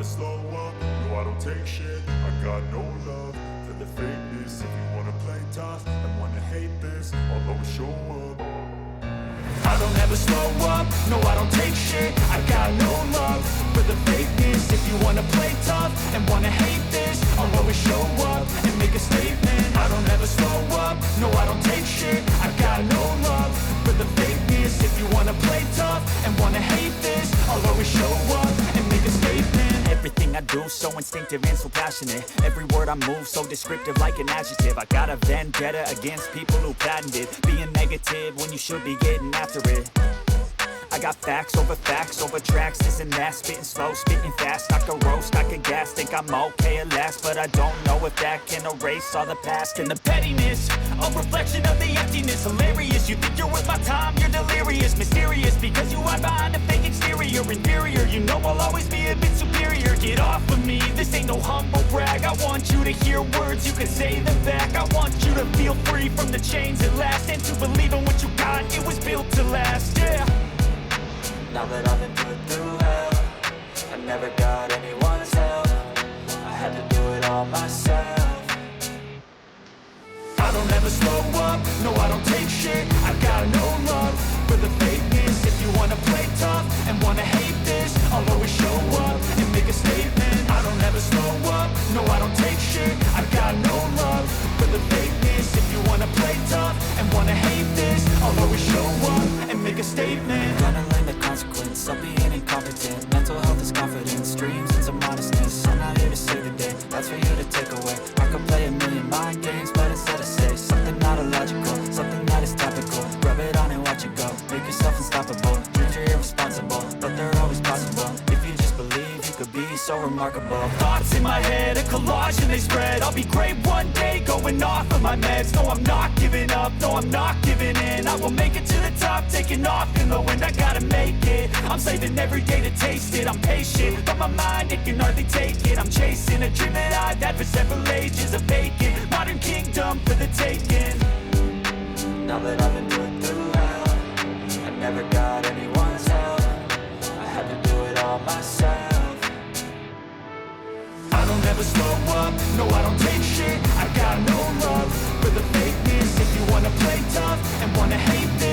slow up, no I don't take shit. I got no love for the fakeness. If you wanna play tough and wanna hate this, I'll always show up. I don't ever slow up, no I don't take shit. I got no love for the fakeness. If you wanna play tough and wanna hate this, I'll always show up and make a statement. I don't ever slow up, no I don't take shit. I got no love for the fakeness. If you wanna play tough and wanna hate this, I'll always show up and make a statement. Everything I do so instinctive and so passionate. Every word I move so descriptive like an adjective. I got a vendetta against people who patented being negative when you should be getting after it. I got facts over tracks, this and that. Spitting slow, spitting fast, I can roast, I can gas. Think I'm okay at last, but I don't know if that can erase all the past. And the pettiness, a reflection of the emptiness. Hilarious, you think you're worth my time, you're delirious. Mysterious, because you hide behind a fake exterior. Inferior, you know I'll always be a bit superior. Get off of me, this ain't no humble brag. I want you to hear words, you can say them back. I want you to feel free from the chains at last, and to believe in what you got, it was built to last, yeah. Now that I've been put through hell, I never got anyone's help. I had to do it all myself. I don't ever slow up, no I don't take shit. I got no love for the fakeness. If you wanna play tough and wanna hate this, I'll always show up and make a statement. I don't ever slow up, no I don't take shit. I got no love for the fakeness. If you wanna play tough and wanna hate this, I'll always show up and make a statement. Gonna learn the consequence of being incompetent. Mental health is confidence, dreams and some modestness. I'm not here to save the day, that's for you to take away. I could play a million mind games, but instead I say something not illogical, something that is topical. Rub it on and watch it go, make yourself unstoppable. Dreams are irresponsible, but they're always possible. If you just believe, you could be so remarkable. Thoughts in my head, a collage and they spread. I'll be great one day, going off of my meds. No, I'm not giving up, no, I'm not giving in. I will make it to the top, taking off in the wind. I gotta make it, I'm saving every day to taste it. I'm patient, but my mind, it can hardly take it. I'm chasing a dream that I've had for several ages. A vacant, modern kingdom for the taking. Now that I've been put through hell, I never got anyone's help. I had to do it all myself. I don't ever slow up, no I don't take shit. I got no love for the fakeness. If you wanna play tough and wanna hate this,